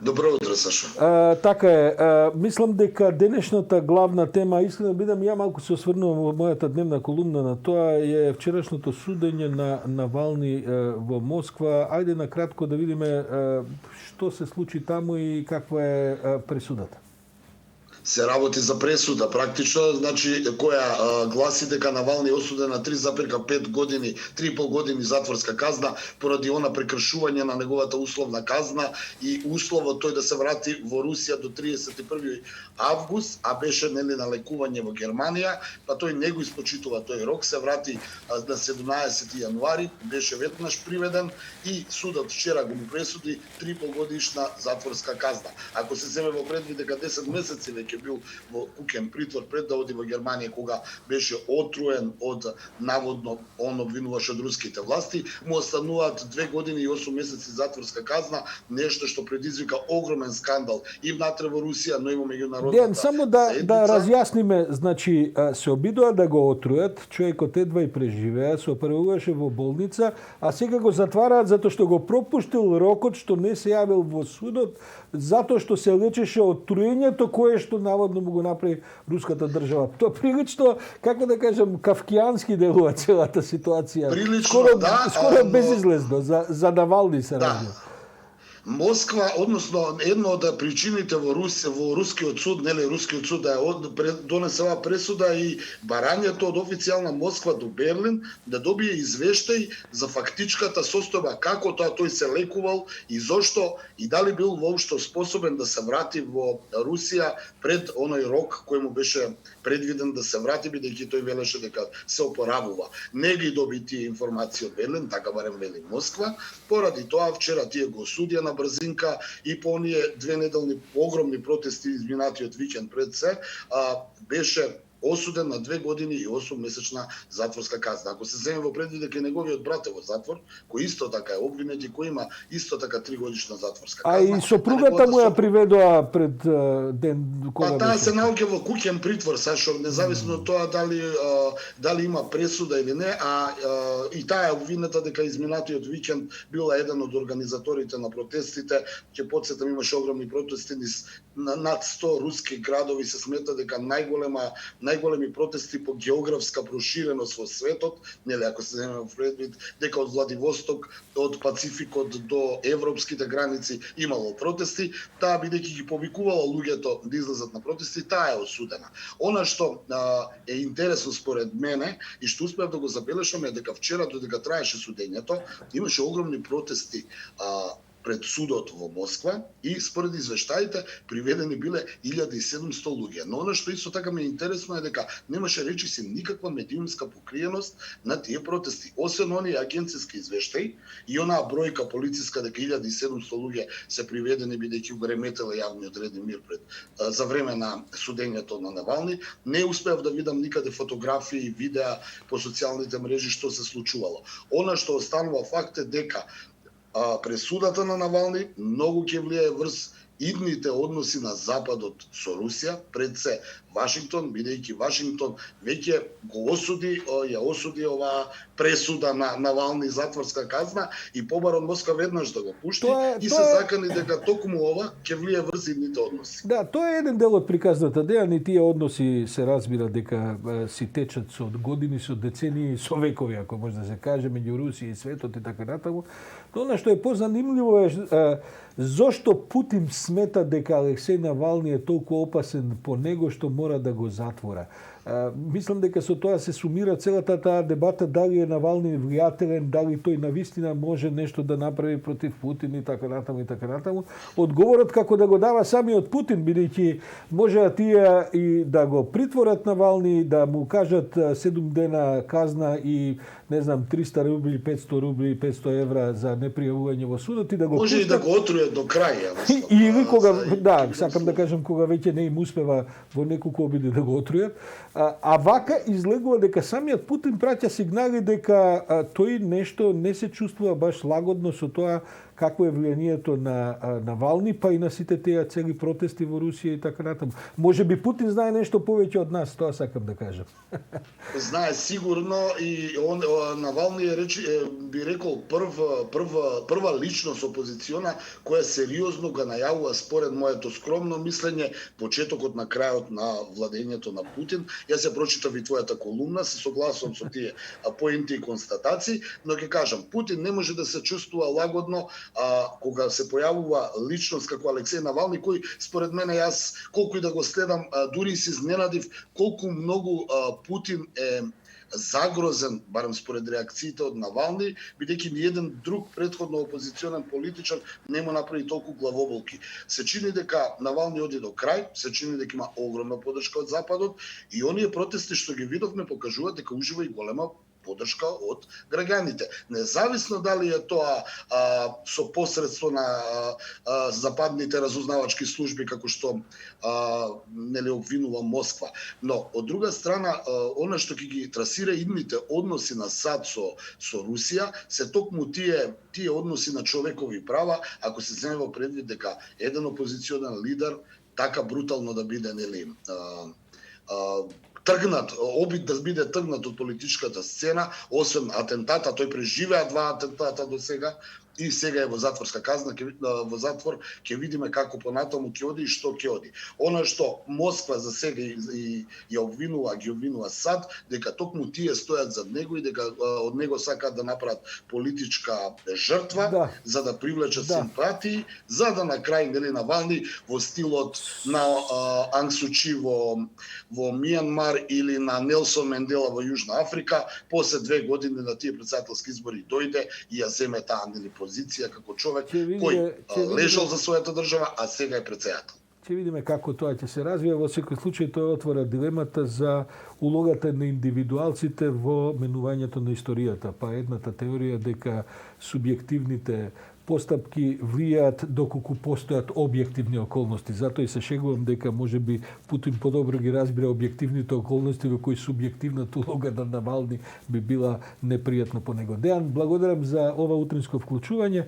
Добро утро, Сашо. Така е. Мислам дека денешната главна тема, искрено бидам, ја малку се осврнувам во мојата дневна колумна на тоа, е вчерашното судење на Навални во Москва. Ајде на кратко да видиме што се случи таму и каква е пресудата. Се работи за пресуда практично, значи која гласи дека Навални е осуден на 3,5 години, 3,5 години затворска казна поради она прекршување на неговата условна казна и условот тој да се врати во Русија до 31 август, а беше нели на лекување во Германија, па тој не го испочитува тој рок, се врати на 17 јануари, беше веднаш приведен и судот вчера го му пресуди 3,5 годишна затворска казна. Ако се земе во предвид дека 10 месеци веќе бил во куќен притвор пред да оди во Германија кога беше отруен од наводно он обвинуваше од руските власти, му остануваат 2 години и 8 месеци затворска казна, нешто што предизвика огромен скандал и внатре во Русија, но и во меѓународната Ден, само да разјасниме, значи се обидоа да го отруат, човекот едва и преживеа, се оперуваше во болница, а сега го затвараат затоа што го пропуштил рокот, што не се јавил во судот, затоа што се лечеше од труењето кое што наводно му го направи руската држава. Тоа прилично, како да кажам, кавкијански делува целата ситуација. Прилично, скоро безизлезно за Навални се радио. Москва, односно една од причините во рускиот суд, нели рускиот суд да донесела пресуда и барањето од официјална Москва до Берлин да добие извештај за фактичката состојба, како тоа тој се лекувал и зошто и дали бил воопшто способен да се врати во Русија пред оној рок кој му беше предвиден да се врати, бидејќи тој велеше дека се опоравува. Не ги доби тие информации од Берлин, така барем вели Москва, поради тоа вчера тие го осудија на брзинка и по оние 2 неделни огромни протести изминатиот викенд пред се, беше осуден на 2 години и 8 месечна затворска казна. Ако се земе во предвид дека неговиот брат е во затвор, кој исто така е обвинет и кој има исто така 3 годишна затворска казна. А и сопругата му ја приведоа пред ден кога таа се наоѓа во куќен притвор, Сашо, независно од тоа дали има пресуда или не, и таа е обвинета дека изминатиот викенд била еден од организаторите на протестите. Ќе потсетам, имаше огромни протести над 100 руски градови, се смета дека најголеми протести по географска проширеност во светот, нели ако се земе во предвид дека од Владивосток, од Пацификот до европските граници имало протести, таа бидејќи ги повикувала луѓето да излезат на протести, таа е осудена. Она што е интересно според мене и што успеав да го забележам е дека вчера додека траеше судењето, имаше огромни протести пред судот во Москва и според извештаите приведени биле 1700 луѓе. Но она што исто така ме интересно е дека немаше речиси никаква медиумска покриеност на тие протести, освен оние агенциски извештаи и онаа бројка полициска дека 1700 луѓе се приведени бидејќи го реметела јавниот ред и мир за време на судењето на Навални. Не успеав да видам никаде фотографии, видеа по социјалните мрежи што се случувало. Она што останува факт е дека пресудата на Навални многу ќе влијае врз идните односи на Западот со Русија, пред се Вашингтон, бидејќи Вашингтон веќе го ја осуди оваа пресуда на Навални затворска казна и побарон Москва веднаш да го пушти и се закани дека токму ова ќе влијае врз идните односи. Да, тоа е еден дел од приказната дејан и тие односи се разбира дека си течат со години, со децении, со векови, ако може да се каже, меѓу Русија и светот и така натаму. Но она што е позанимливо е зошто Путин смета дека Алексеј Навални е толку опасен по него што мора да го затвора. Мислам дека со тоа се сумира целата таа дебата дали е Навални влијателен, дали тој навистина може нешто да направи против Путин и така натаму и така натаму. Одговорот како да го дава самиот Путин, бидејќи може тие и да го притворат Навални, да му кажат 7 дена казна и не знам 300 рубли, 500 рубли, 500 евра за непријавување во судот и да го може и да го отрујат до крај, или кога сакам да кажам кога веќе не им успева во неколку обиди да го отрујат. А вака излегува дека самиот Путин праќа сигнали дека тој нешто не се чувствува баш лагодно со тоа какво е влиянието на Навални, па и на сите тия цели протести во Русија и така натаму. Може би Путин знае нешто повеќе од нас, тоа сакам да кажам. Знае сигурно и Навални би рекол прва личност опозициона која сериозно го најавува според моето скромно мислење почетокот на крајот на владењето на Путин. Јас ја прочитав и твојата колумна, се согласувам со тие поинти и констатации, но ќе кажам, Путин не може да се чувствува лагодно кога се појавува личност како Алексеј Навални, кој според мене јас колку и да го следам, дури се изненадив колку многу Путин е загрозен, барем според реакциите од Навални, бидејќи ни еден друг претходно опозиционен политичар не му направи толку главоболки. Се чини дека Навални оди до крај, се чини дека има огромна поддршка од Западот и оние протести што ги видовме покажуваат дека ужива и голема поддршка од граѓаните. Независно дали е тоа со посредство на западните разузнавачки служби како што нели обвинува Москва. Но од друга страна, она што ќе ги трасира идните односи на САД со Русија, се токму тие односи на човекови права, ако се земе во предвид дека еден опозиционен лидер така брутално да биде нели тргнат, обид да биде тргнат од политичката сцена, освен атентата, тој преживеа 2 атентата до сега и сега е во затворска казна, во затвор, ќе видиме како понатаму ќе оди и што ќе оди. Она што Москва за сега ги обвинува САД, дека токму тие стојат зад него и дека од него сакаат да направат политичка жртва, за да привлечат симпатии, за да на крај нели Навални во стилот на Анг Су Чи во Мијанмар или на Нелсон Мендела во Јужна Африка, после 2 години на тие претседателски избори дојде и ја земе таа нели позиција како човек кој лежал за својата држава, а сега е претседател. Ќе видиме како тоа ќе се развие. Во секој случај тоа отвора дилемата за улогата на индивидуалците во менувањето на историјата. Па едната теорија дека субјективните постапки влијаат доколку постојат објективни околности. Затоа и се шегувам дека можеби Путин подобро ги разбира објективните околности во кои субјективната улога на Навални би била непријатно по него. Дејан, благодарам за ова утринско вклучување.